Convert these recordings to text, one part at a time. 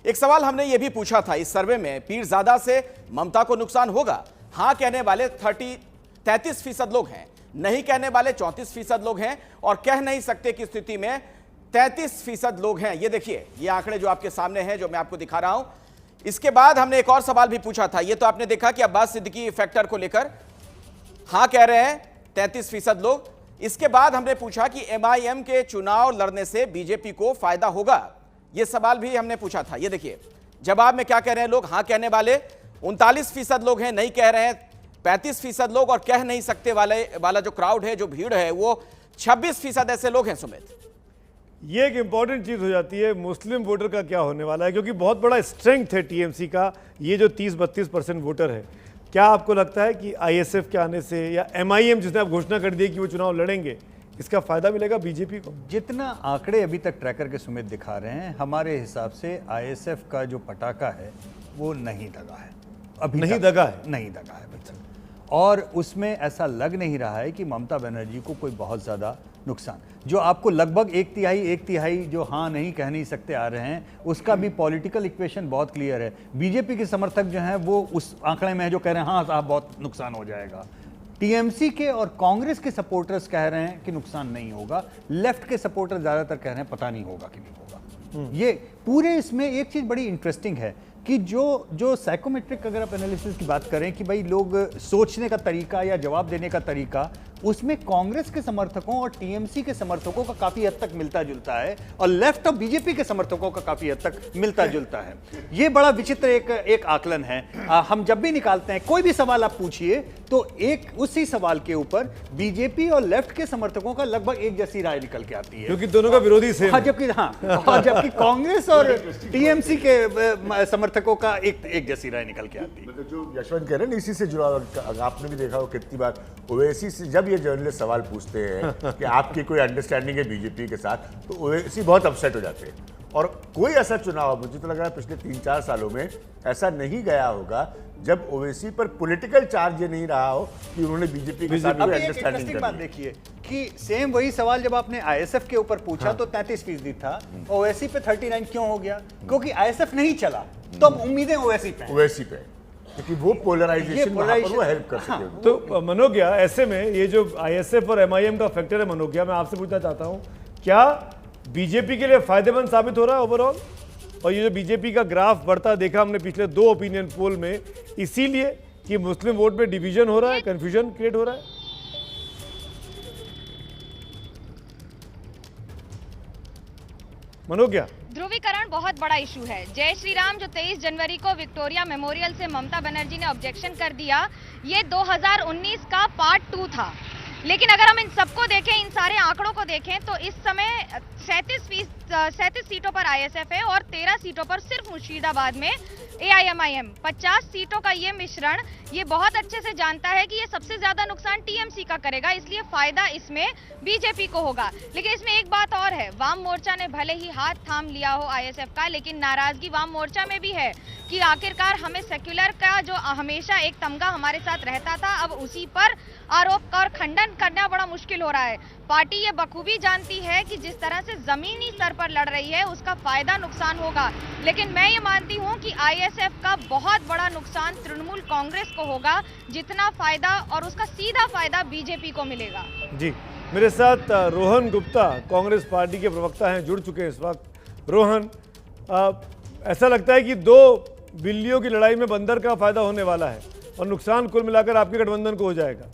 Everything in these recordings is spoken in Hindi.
एक सवाल हमने ये भी पूछा था इस सर्वे में, पीरजादा से ममता को नुकसान होगा? हां कहने वाले 33% लोग हैं, नहीं कहने वाले 34% लोग हैं, और कह नहीं सकते की स्थिति में 33% लोग हैं। ये देखिए, ये आंकड़े जो आपके सामने हैं, जो मैं आपको दिखा रहा हूं। इसके बाद हमने एक और सवाल भी पूछा था, ये तो आपने देखा कि अब्बास सिद्दीकी फैक्टर को लेकर हां कह रहे हैं 33% लोग। इसके बाद हमने पूछा कि एमआईएम के चुनाव लड़ने से बीजेपी को फायदा होगा, यह सवाल भी हमने पूछा था। यह देखिए जवाब में क्या कह रहे हैं लोग। हां कहने वाले 39% लोग हैं, नहीं कह रहे हैं 35% लोग, और कह नहीं सकते वाला जो क्राउड है, जो भीड़ है, वो 26% ऐसे लोग हैं। सुमित, ये एक इंपॉर्टेंट चीज हो जाती है, मुस्लिम वोटर का क्या होने वाला है, क्योंकि बहुत बड़ा स्ट्रेंथ है टीएमसी का, ये जो 30-32% वोटर है। क्या आपको लगता है कि आईएसएफ के आने से या एमआईएम जिसने अब घोषणा कर दी कि वो चुनाव लड़ेंगे, इसका फायदा मिलेगा बीजेपी को? जितना आंकड़े अभी तक ट्रैकर के सुमित दिखा रहे हैं, हमारे हिसाब से आईएसएफ का जो पटाखा है वो नहीं दगा है, अभी नहीं दगा है, नहीं दगा है अभी तक। और उसमें ऐसा लग नहीं रहा है कि ममता बनर्जी को कोई बहुत ज़्यादा नुकसान, जो आपको लगभग एक तिहाई जो हाँ नहीं कह नहीं सकते आ रहे हैं, उसका भी पॉलिटिकल इक्वेशन बहुत क्लियर है। बीजेपी के समर्थक जो हैं वो उस आंकड़े में है जो कह रहे हैं हाँ साहब बहुत नुकसान हो जाएगा। टीएमसी के और कांग्रेस के सपोर्टर्स कह रहे हैं कि नुकसान नहीं होगा, लेफ्ट के सपोर्टर ज़्यादातर कह रहे हैं पता नहीं होगा कि नहीं होगा। ये पूरे इसमें एक चीज़ बड़ी इंटरेस्टिंग है कि जो साइकोमेट्रिक अगर आप एनालिसिस की बात करें कि भाई लोग सोचने का तरीका या जवाब देने का तरीका, उसमें कांग्रेस के समर्थकों और टीएमसी के समर्थकों का काफी हद तक मिलता जुलता है, और लेफ्ट और बीजेपी के समर्थकों का काफी हद तक मिलता जुलता है। ये बड़ा विचित्र एक आकलन है। हम जब भी निकालते हैं कोई भी सवाल आप पूछिए तो एक उसी सवाल के ऊपर बीजेपी और लेफ्ट के समर्थकों का लगभग एक जैसी राय निकल के आती है, क्योंकि दोनों का विरोधी सेम है। जबकि कांग्रेस और टीएमसी के समर्थकों का एक जैसी राय निकल के आती है। मतलब जो यशवंत कह रहे हैं इसी से जुड़ा, आपने भी देखा हो कितनी बार ओवैसी से जब ये जर्नलिस्ट सवाल पूछते हैं कि आपकी कोई अंडरस्टैंडिंग है बीजेपी के साथ, तो ओवैसी बहुत अपसेट हो जाते हैं। और कोई ऐसा चुनाव, मुझे तो लग रहा है पिछले 3-4 सालों में ऐसा नहीं गया होगा जब ओवैसी पर पॉलिटिकल चार्ज ये नहीं रहा हो कि उन्होंने बीजेपी के साथ कोई अंडरस्टैंडिंग कर बात देखिए कि सेम वही सवाल जब आपने आईएसएफ के ऊपर पूछा तो 33% था, ओवैसी पे 39 क्यों हो गया? क्योंकि आईएसएफ नहीं चला, तो अब उम्मीदें ओवैसी पे, क्योंकि वो पोलराइजेशन वो हेल्प कर सके। तो मनोज्ञा, ऐसे में ये जो आईएसएफ और एमआईएम का फैक्टर है, मनोज्ञा मैं आपसे पूछना चाहता हूं, क्या बीजेपी के लिए फायदेमंद साबित हो रहा है ओवरऑल? और ये जो बीजेपी का ग्राफ बढ़ता देखा हमने पिछले 2 ओपिनियन पोल में, इसीलिए कि मुस्लिम वोट में डिवीजन हो रहा है, कंफ्यूजन क्रिएट हो रहा है? मनोज्ञा, ध्रुवीकरण बहुत बड़ा इशू है। जय श्री राम जो 23 जनवरी को विक्टोरिया मेमोरियल से ममता बनर्जी ने ऑब्जेक्शन कर दिया, ये 2019 का पार्ट 2 था। लेकिन अगर हम इन सबको देखें, इन सारे आंकड़ों को देखें, तो इस समय 37 सीटों पर आईएसएफ है और 13 सीटों पर सिर्फ मुर्शिदाबाद में एआईएमआईएम। 50 सीटों का ये मिश्रण ये बहुत अच्छे से जानता है कि ये सबसे ज्यादा नुकसान टीएमसी का करेगा, इसलिए फायदा इसमें बीजेपी को होगा। लेकिन इसमें एक बात और है, वाम मोर्चा ने भले ही हाथ थाम लिया हो आईएसएफ का, लेकिन नाराजगी वाम मोर्चा में भी है कि आखिरकार हमें सेक्युलर का जो हमेशा एक तमगा हमारे साथ रहता था, अब उसी पर आरोप और खंडन करना बड़ा मुश्किल हो रहा है। पार्टी ये बखूबी जानती है कि जिस तरह से जमीनी स्तर पर लड़ रही है उसका फायदा नुकसान होगा, लेकिन मैं ये मानती हूँ कि आईएसएफ का बहुत बड़ा नुकसान तृणमूल कांग्रेस को होगा, जितना फायदा और उसका सीधा फायदा बीजेपी को मिलेगा। जी, मेरे साथ रोहन गुप्ता कांग्रेस पार्टी के प्रवक्ता हैं, जुड़ चुके हैं इस वक्त। रोहन, ऐसा लगता है कि 2 बिल्लियों की लड़ाई में बंदर का फायदा होने वाला है और नुकसान कुल मिलाकर आपके गठबंधन को हो जाएगा।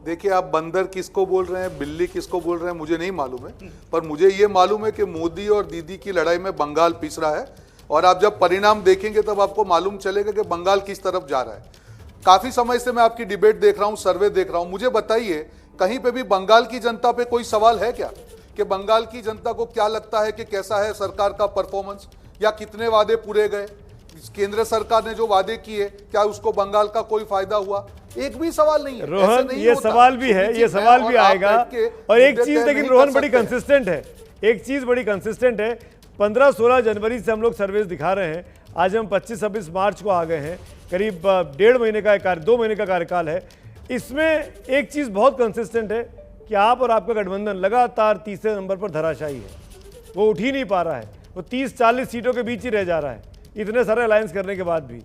देखिए, आप बंदर किसको बोल रहे हैं, बिल्ली किसको बोल रहे हैं, मुझे नहीं मालूम है, पर मुझे ये मालूम है कि मोदी और दीदी की लड़ाई में बंगाल पिस रहा है, और आप जब परिणाम देखेंगे तब आपको मालूम चलेगा कि बंगाल किस तरफ जा रहा है। काफी समय से मैं आपकी डिबेट देख रहा हूं, सर्वे देख रहा हूं, मुझे बताइए कहीं पे भी बंगाल की जनता पे कोई सवाल है क्या कि बंगाल की जनता को क्या लगता है कि कैसा है सरकार का परफॉर्मेंस, या कितने वादे पूरे गए, केंद्र सरकार ने जो वादे किए क्या उसको बंगाल का कोई फायदा हुआ? एक भी सवाल नहीं है। रोहन, ये सवाल भी है, ये सवाल भी आएगा। और एक चीज लेकिन रोहन बड़ी कंसिस्टेंट है, एक चीज बड़ी कंसिस्टेंट है, 15-16 जनवरी से हम लोग सर्वेस दिखा रहे हैं, आज हम 25-26 मार्च को आ गए हैं, करीब 1.5 महीने का 2 महीने का कार्यकाल है। इसमें एक चीज बहुत कंसिस्टेंट है कि आप और आपका गठबंधन लगातार तीसरे नंबर पर धराशायी है। वो उठ ही नहीं पा रहा है, वो 30-40 सीटों के बीच ही रह जा रहा है, इतने सारे अलायंस करने के बाद भी।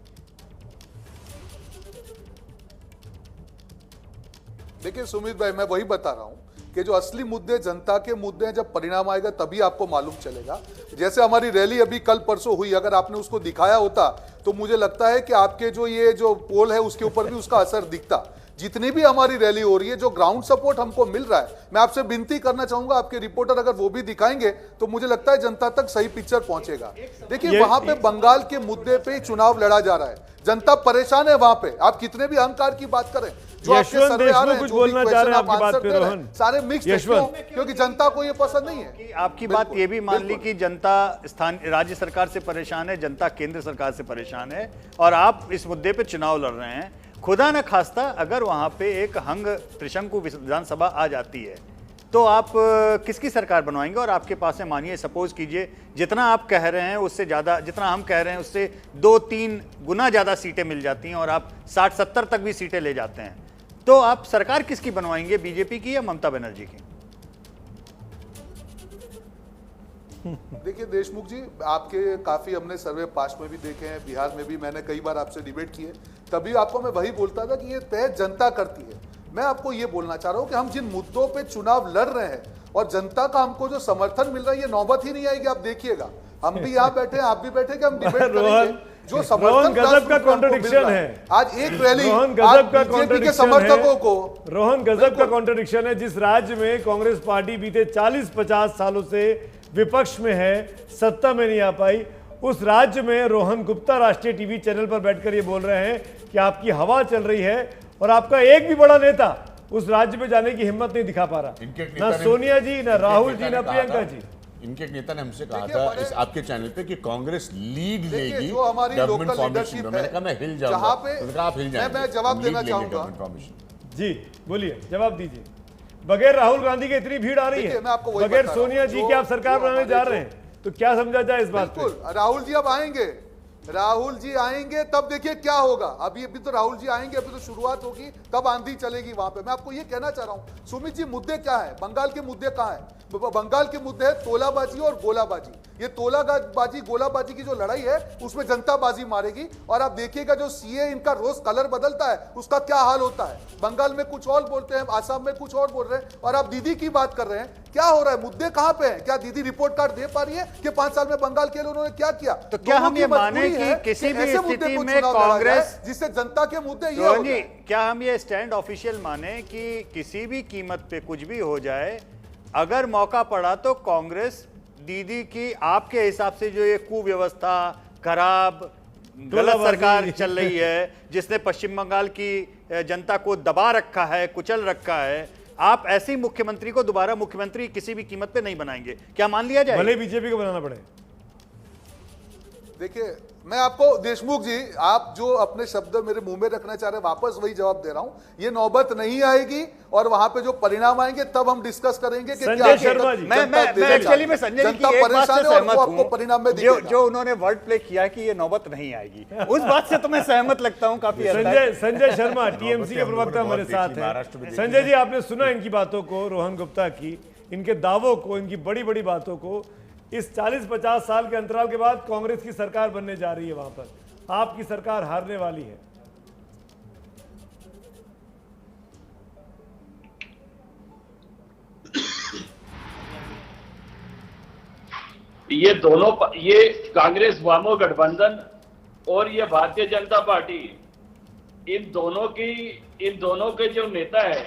देखिए सुमित भाई, मैं वही बता रहा हूं कि जो असली मुद्दे जनता के मुद्दे हैं, जब परिणाम आएगा तभी आपको मालूम चलेगा। जैसे हमारी रैली अभी कल परसों हुई, अगर आपने उसको दिखाया होता तो मुझे लगता है कि आपके जो पोल है उसके ऊपर भी उसका असर दिखता। जितनी भी हमारी रैली हो रही है, जो ग्राउंड सपोर्ट हमको मिल रहा है, मैं आपसे विनती करना चाहूंगा, आपके रिपोर्टर अगर वो भी दिखाएंगे तो मुझे लगता है जनता तक सही पिक्चर पहुंचेगा। देखिए वहां पे बंगाल के मुद्दे पे चुनाव लड़ा जा रहा है, जनता परेशान है वहां पे। आप कितने भी अहंकार की बात करें, जो आपके यशवंत सर्वे आ रहे देशमुख हैं, कुछ जो भी बोलना चाह क्वेश्चन रहे हैं आप आपकी बात आंसर पे, दे रहे रोहन। हैं, सारे मिक्स यशवंत। क्योंकि जनता को ये पसंद नहीं है। कि आपकी बात ये भी मान ली कि जनता राज्य सरकार से परेशान है, जनता केंद्र सरकार से परेशान है, और आप इस मुद्दे पे चुनाव लड़ रहे हैं। खुदा न खास्ता अगर वहां पे एक हंग त्रिशंकु विधानसभा आ जाती है तो आप किसकी सरकार बनवाएंगे? और आपके पास है, मानिए सपोज कीजिए, जितना आप कह रहे हैं उससे ज़्यादा, जितना हम कह रहे हैं उससे 2-3 गुना ज़्यादा सीटें मिल जाती हैं और आप 60-70 तक भी सीटें ले जाते हैं, तो आप सरकार किसकी बनवाएंगे, बीजेपी की या ममता बनर्जी की? देखिए देशमुख जी, आपके काफी हमने सर्वे पास्ट में भी देखे हैं, बिहार में भी मैंने कई बार आपसे डिबेट किए, तभी आपको मैं वही बोलता था कि ये तय जनता करती है। मैं आपको ये बोलना चाह रहा हूं कि हम जिन मुद्दों पे चुनाव लड़ रहे हैं और जनता का हमको जो समर्थन मिल रहा है, ये नौबत ही नहीं आएगी। आप देखिएगा, हम भी यहाँ बैठे हैं, आप भी बैठे, कि हम डिबेट करेंगे। जो समर्थन गजब का कॉन्ट्रडिक्शन है आज एक रैली, रोहन गजब का बीजेपी के समर्थकों को, रोहन गजब का कॉन्ट्रडिक्शन है। जिस राज्य में कांग्रेस पार्टी बीते 40-50 सालों से विपक्ष में है, सत्ता में नहीं आ पाई, उस राज्य में रोहन गुप्ता राष्ट्रीय टीवी चैनल पर बैठकर ये बोल रहे हैं कि आपकी हवा चल रही है और आपका एक भी बड़ा नेता उस राज्य में जाने की हिम्मत नहीं दिखा पा रहा। ना सोनिया जी, ना राहुल जी, ना प्रियंका जी। इनके एक नेता ने हमसे कहा था इस आपके चैनल पे कि कांग्रेस लीड लेगी जो हमारी गवर्नमेंट लोकल फॉर्मेशन लीडरशिप में। मैंने कहा मैं हिल जाऊंगा, जहां पे उन्होंने कहा आप हिल जाएंगे। मैं जवाब देना चाहूंगा। गवर्नमेंट फॉर्मेशन जी बोलिए, जवाब दीजिए। बगैर राहुल गांधी के इतनी भीड़ आ रही है, मैं आपको वही बगैर बता रहा हूं, सोनिया जी के आप सरकार बनाने जा रहे हैं, तो क्या समझा जाए इस बात को? बिल्कुल, राहुल जी अब आएंगे, राहुल जी आएंगे तब देखिए क्या होगा। अभी तो राहुल जी आएंगे, अभी तो शुरुआत होगी, तब आंधी चलेगी वहां पे। मैं आपको ये कहना चाह रहा हूं सुमित जी, मुद्दे क्या है, बंगाल के मुद्दे कहां है? बंगाल के मुद्दे है तोलाबाजी और गोलाबाजी। ये तोलाबाजी गोलाबाजी की जो लड़ाई है उसमें जनता बाजी मारेगी। और आप देखिएगा जो सीए इनका रोज कलर बदलता है उसका क्या हाल होता है। बंगाल में कुछ और बोलते हैं, आसाम में कुछ और बोल रहे हैं, और आप दीदी की बात कर रहे हैं। क्या हो रहा है, मुद्दे कहां पे हैं? क्या दीदी रिपोर्ट कार्ड दे पा रही है कि 5 साल में बंगाल के लिए उन्होंने क्या किया? तो क्या हम ये माने कि किसी भी स्थिति में कांग्रेस, जिससे जनता के मुद्दे ये रोहन जी, क्या हम ये स्टैंड ऑफिशियल माने कि किसी भी कीमत पे कुछ भी हो जाए, अगर मौका पड़ा तो कांग्रेस दीदी की, आपके हिसाब से जो ये कुव्यवस्था, खराब गलत सरकार चल रही है, जिसने पश्चिम बंगाल की जनता को दबा रखा है, कुचल रखा है, आप ऐसे मुख्यमंत्री को दोबारा मुख्यमंत्री किसी भी कीमत पे नहीं बनाएंगे, क्या मान लिया जाए? भले बीजेपी को बनाना पड़े। देखिए मैं आपको देशमुख जी, आप जो अपने शब्द मेरे मुंह में रखना चाह रहे हैं, वापस वही जवाब दे रहा हूं। ये नौबत नहीं आएगी और वहां पे जो परिणाम आएंगे तब हम डिस्कस करेंगे कि संजय शर्मा जी, मैं एक्चुअली में संजय जी की एक बात से सहमत हूं, परिणाम में जो उन्होंने वर्ड प्ले किया कि ये नौबत नहीं आएगी, उस बात से तो मैं सहमत लगता हूं काफी। संजय शर्मा टीएमसी के प्रवक्ता हमारे साथ हैं। संजय जी, आपने सुना इनकी बातों को, रोहन गुप्ता की, इनके दावों को, इनकी बड़ी बड़ी बातों को। इस 40-50 साल के अंतराल के बाद कांग्रेस की सरकार बनने जा रही है, वहां पर आपकी सरकार हारने वाली है। ये दोनों, ये कांग्रेस वामो गठबंधन और ये भारतीय जनता पार्टी, इन दोनों के जो नेता है,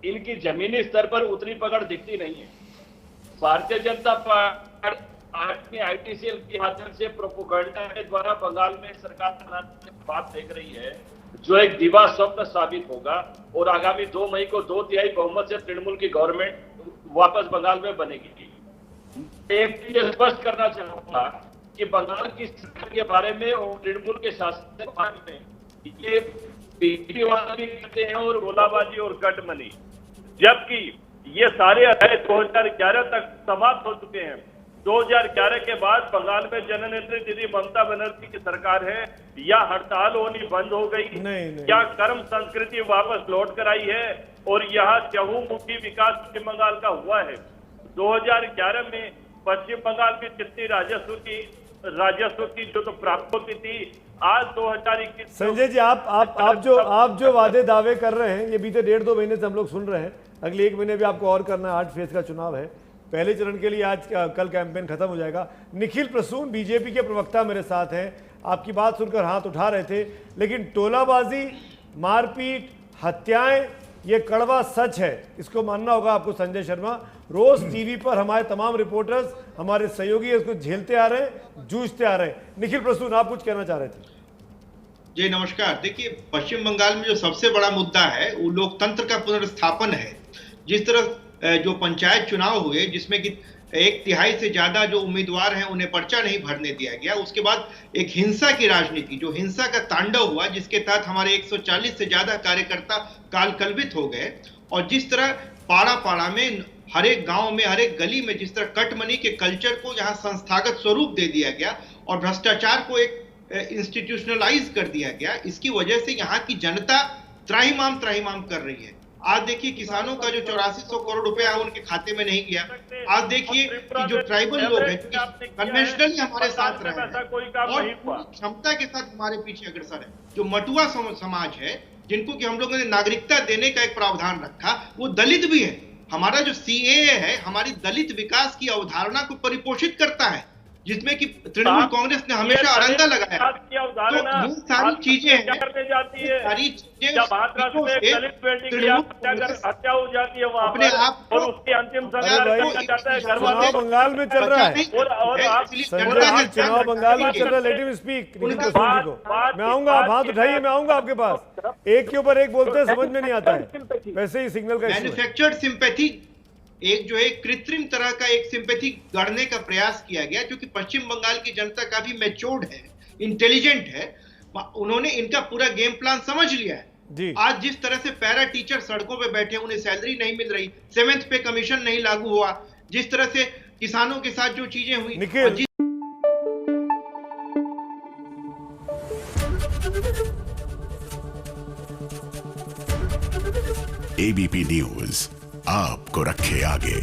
इनकी जमीनी स्तर पर उतनी पकड़ दिखती नहीं है। भारतीय जनता पार्टी आईटीसीएल के माध्यम से प्रोपोगंडा के द्वारा बंगाल में सरकार बनाने की बात देख रही है, जो एक दिवा स्वप्न साबित होगा, और आगामी 2 मई को 2/3 बहुमत से तृणमूल की गवर्नमेंट वापस बंगाल में बनेगी। एक चीज स्पष्ट करना चाहूंगा कि बंगाल की सरकार के बारे में और तृणमूल के शासन के बारे में ये बीजेपी वाले कहते हैं और गोलाबाजी और कटमनी, जबकि ये सारे अध्याय 2011 तक समाप्त हो चुके हैं। 2011 के बाद बंगाल में जननेत्री दीदी ममता बनर्जी की सरकार है, या हड़ताल होनी बंद हो गई, या कर्म संस्कृति वापस लौट कर आई है, और यहाँ चहुमुखी विकास पश्चिम बंगाल का हुआ है। 2011 में पश्चिम बंगाल की जितनी राजस्व की जो तो प्राप्त होती थी, आज 2021 संजय जी आप जो वादे दावे कर रहे हैं, ये बीते 1.5-2 महीने से हम लोग सुन रहे हैं। अगले 1 महीने भी आपको और करना है। 8 फेज का चुनाव है। पहले चरण के लिए आज कल कैंपेन खत्म हो जाएगा। निखिल प्रसून बीजेपी के प्रवक्ता मेरे साथ हैं। आपकी बात सुनकर हाथ उठा रहे थे, लेकिन टोलाबाजी, मारपीट, हत्याएं, ये कड़वा सच है। इसको मानना होगा आपको संजय शर्मा। रोज टीवी पर हमारे तमाम रिपोर्टर्स, हमारे सहयोगी इसको झेलते आ रहे हैं, जूझते आ रहे हैं। निखिल प्रसून, आप कुछ कहना चाह रहे थे? जी नमस्कार। देखिए, पश्चिम बंगाल में जो सबसे बड़ा मुद्दा है वो लोकतंत्र का पुनर्स्थापन है। जिस तरह जो पंचायत चुनाव हुए, जिसमें कि 1/3 से ज्यादा जो उम्मीदवार हैं उन्हें पर्चा नहीं भरने दिया गया, उसके बाद एक हिंसा की राजनीति, जो हिंसा का तांडव हुआ, जिसके तहत हमारे 140 से ज्यादा कार्यकर्ता कालकलवित हो गए। और जिस तरह पाड़ा पाड़ा में, हर एक गांव में, हर एक गली में जिस तरह कटमनी के कल्चर को यहाँ संस्थागत स्वरूप दे दिया गया और भ्रष्टाचार को एक इंस्टीट्यूशनलाइज कर दिया गया, इसकी वजह से यहाँ की जनता त्राहिमाम कर रही है। आज देखिए, किसानों का जो 8400 करोड़ रुपया है उनके खाते में नहीं गया। आज देखिए कि जो ट्राइबल लोग हैं, कन्वेंशनली हमारे साथ रहे हैं और क्षमता के साथ हमारे पीछे अग्रसर है, जो मटुआ समाज है, जिनको कि हम लोगों ने नागरिकता देने का एक प्रावधान रखा, वो दलित भी है। हमारा जो CAA है, हमारी दलित विकास की अवधारणा को परिपोषित करता है, जिसमें कि तृणमूल कांग्रेस ने हमेशा अरंगा लगाया। तो ये सारी चीजें हैं, सारी चीजें हत्या हो जाती है वहां अपने पर, आप और उसके अंतिम चुनाव बंगाल में चल रहा है। चुनाव बंगाल में चल रहा है। Let him speak. Nikhil Prasoon ji को मैं आऊंगा, आप हाथ उठाइए, मैं आऊंगा आपके पास। एक के ऊपर एक बोलते हैं, समझ में नहीं आता है। वैसे ही सिग्नल का मैन्युफैक्चर्ड सिंपैथी, एक जो है कृत्रिम तरह का एक सिंपैथी गढ़ने का प्रयास किया गया, क्योंकि पश्चिम बंगाल की जनता काफी मैच्योर्ड है, इंटेलिजेंट है। उन्होंने इनका पूरा गेम प्लान समझ लिया है। आज जिस तरह से पैरा टीचर सड़कों पे बैठे, उन्हें सैलरी नहीं मिल रही, 7th पे कमीशन नहीं लागू हुआ, जिस तरह से किसानों के साथ जो चीजें हुई, ABP न्यूज आपको रखे आगे।